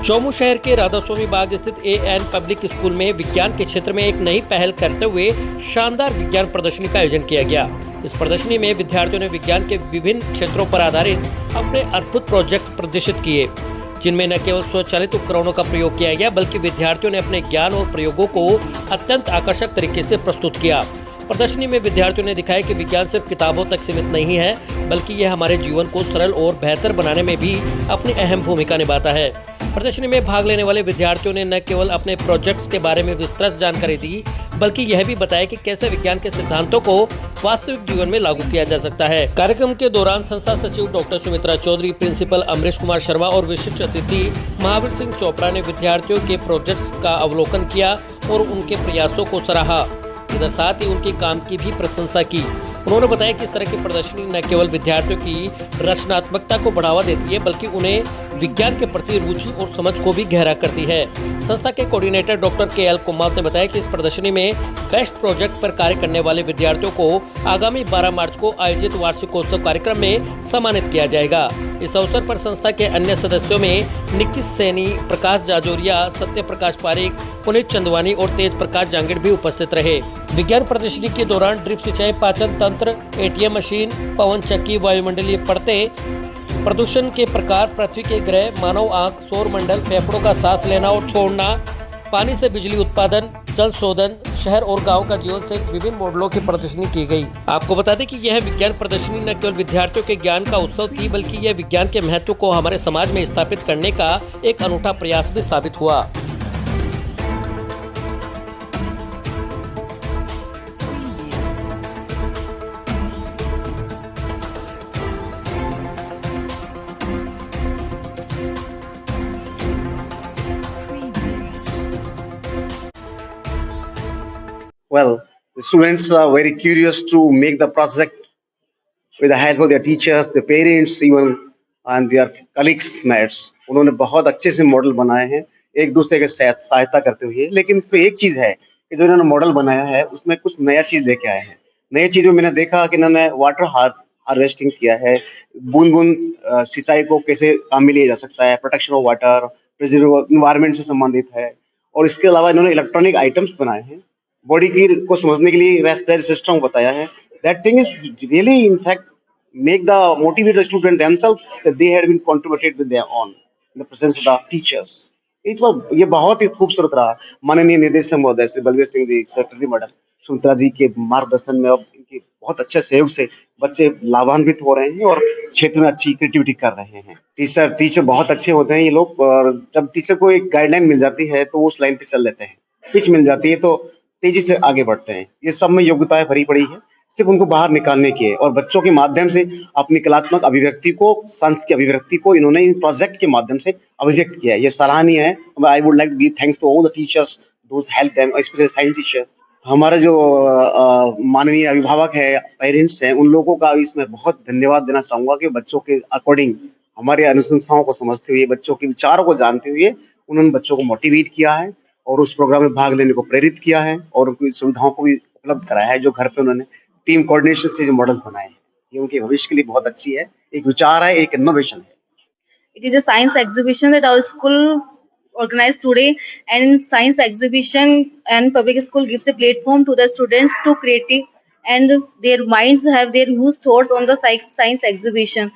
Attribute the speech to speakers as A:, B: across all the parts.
A: चौमू शहर के राधास्वामी बाग स्थित एएन पब्लिक स्कूल में विज्ञान के क्षेत्र में एक नई पहल करते हुए शानदार विज्ञान प्रदर्शनी का आयोजन किया गया। इस प्रदर्शनी में विद्यार्थियों ने विज्ञान के विभिन्न क्षेत्रों पर आधारित अपने अद्भुत प्रोजेक्ट प्रदर्शित किए, जिनमें न केवल स्वचालित उपकरणों का प्रयोग किया गया बल्कि विद्यार्थियों ने अपने ज्ञान और प्रयोगों को अत्यंत आकर्षक तरीके से प्रस्तुत किया। प्रदर्शनी में विद्यार्थियों ने दिखाया कि विज्ञान सिर्फ किताबों तक सीमित नहीं है, बल्कि यह हमारे जीवन को सरल और बेहतर बनाने में भी अपनी अहम भूमिका निभाता है। प्रदर्शनी में भाग लेने वाले विद्यार्थियों ने न केवल अपने प्रोजेक्ट्स के बारे में विस्तृत जानकारी दी, बल्कि यह भी बताया कि कैसे विज्ञान के सिद्धांतों को वास्तविक जीवन में लागू किया जा सकता है। कार्यक्रम के दौरान संस्था सचिव डॉक्टर सुमित्रा चौधरी, प्रिंसिपल अमरीश कुमार शर्मा और विशिष्ट अतिथि महावीर सिंह चोपड़ा ने विद्यार्थियों के प्रोजेक्ट्स का अवलोकन किया और उनके प्रयासों को सराहा। इधर साथ ही उनके काम की भी प्रशंसा की। उन्होंने बताया कि इस तरह की प्रदर्शनी न केवल विद्यार्थियों की रचनात्मकता को बढ़ावा देती है, बल्कि उन्हें विज्ञान के प्रति रुचि और समझ को भी गहरा करती है। संस्था के कोऑर्डिनेटर डॉक्टर केएल कुमार ने बताया कि इस प्रदर्शनी में बेस्ट प्रोजेक्ट पर कार्य करने वाले विद्यार्थियों को आगामी 12 मार्च को आयोजित वार्षिकोत्सव कार्यक्रम में सम्मानित किया जाएगा। इस अवसर पर संस्था के अन्य सदस्यों में निक्की सैनी, प्रकाश जाजोरिया, सत्य प्रकाश पारिक, पुनीत चंदवानी और तेज प्रकाश जांगिड़ भी उपस्थित रहे। विज्ञान प्रदर्शनी के दौरान ड्रिप सिंचाई, पाचन तंत्र, एटीएम मशीन, पवन चक्की, वायुमंडलीय परतें, प्रदूषण के प्रकार, पृथ्वी के ग्रह, मानव आंख, सौर मंडल, फेफड़ों का सांस लेना और छोड़ना, पानी से बिजली उत्पादन, जल शोधन, शहर और गांव का जीवन सहित विभिन्न मॉडलों की प्रदर्शनी की गई। आपको बता दें कि यह विज्ञान प्रदर्शनी न केवल विद्यार्थियों के ज्ञान का उत्सव थी, बल्कि यह विज्ञान के महत्व को हमारे समाज में स्थापित करने का एक अनूठा प्रयास भी साबित हुआ।
B: Well, the students are very curious to make the project with the help of their teachers, their parents, even and their colleagues, mates. उन्होंने बहुत अच्छे से मॉडल बनाए हैं एक दूसरे के साथ सहायता करते हुए। लेकिन इसमें एक चीज है कि जो इन्होंने मॉडल बनाया है उसमें कुछ नया चीज लेके आए हैं। नई चीज में मैंने देखा कि इन्होंने वाटर हार्वेस्टिंग किया है, बूंद बूंद सिंचाई को कैसे काम में लिया जा सकता है, प्रोटेक्शन ऑफ वाटर, इन्वायरमेंट से संबंधित है। और इसके अलावा इन्होंने इलेक्ट्रॉनिक आइटम्स बनाए हैं, बॉडी की को समझने के लिए रेस्पिरेटरी सिस्टम बताया है। That thing is really in fact make the motivate the student themselves that they had been contributed with their own in the presence of the teachers. ये बहुत ही खूबसूरत रहा। माननीय निदेशक महोदय श्री बलवीर सिंह जी, सेक्रेटरी मॉडल सुमित्रा जी के मार्गदर्शन में और इनके बहुत अच्छे सहयोग से बच्चे लाभान्वित हो रहे हैं और क्षेत्र में अच्छी क्रिएटिविटी कर रहे हैं। टीचर बहुत अच्छे होते हैं ये लोग, और जब टीचर को एक गाइडलाइन मिल जाती है तो उस लाइन पे चल लेते हैं। पिच मिल जाती है तो तेजी से आगे बढ़ते हैं। ये सब में योग्यताएं भरी पड़ी है, सिर्फ उनको बाहर निकालने की है। और बच्चों के माध्यम से अपनी कलात्मक अभिव्यक्ति को, सांस की अभिव्यक्ति को इन्होंने इन प्रोजेक्ट के माध्यम से अभिव्यक्त किया है। ये सराहनीय है। I would like to give thanks to all the teachers those help them, specially science teacher. हमारे जो माननीय अभिभावक है, पेरेंट्स हैं, उन लोगों का इसमें बहुत धन्यवाद देना चाहूंगा कि बच्चों के अकॉर्डिंग हमारे अनुशंसाओं को समझते हुए, बच्चों के विचारों को जानते हुए उन्होंने बच्चों को मोटिवेट किया है और उस प्रोग्राम में भाग लेने को प्रेरित किया है और उनकी सुविधाओं को भी उपलब्ध कराया है। जो घर पे उन्होंने टीम कोऑर्डिनेशन से जो मॉडल्स बनाए हैं, ये उनके भविष्य के लिए बहुत अच्छी है। एक विचार है, एक इनोवेशन है।
C: It is a science exhibition that our school organized today, and science exhibition and public school gives a platform to the students to creative and their minds have their huge thoughts on the science exhibition.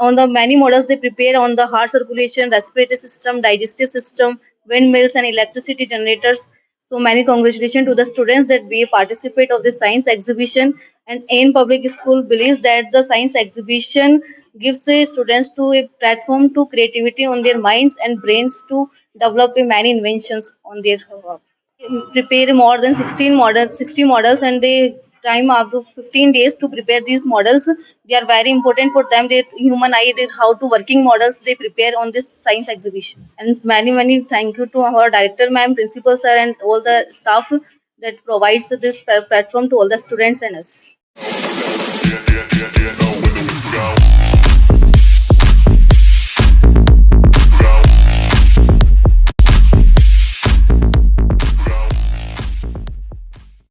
C: On the many models they prepare on the heart circulation, respiratory system, digestive system, windmills and electricity generators. So many congratulations to the students that we participate of the science exhibition, and AIN Public School believes that the science exhibition gives the students to a platform to creativity on their minds and brains to develop many inventions on their prepare more than 60 models, and they time up to 15 days to prepare these models. They are very important for them. Their human eye, how to working models they prepare on this science exhibition. And many thank you to our director ma'am, principal sir, and all the staff that provides this platform to all the students and us.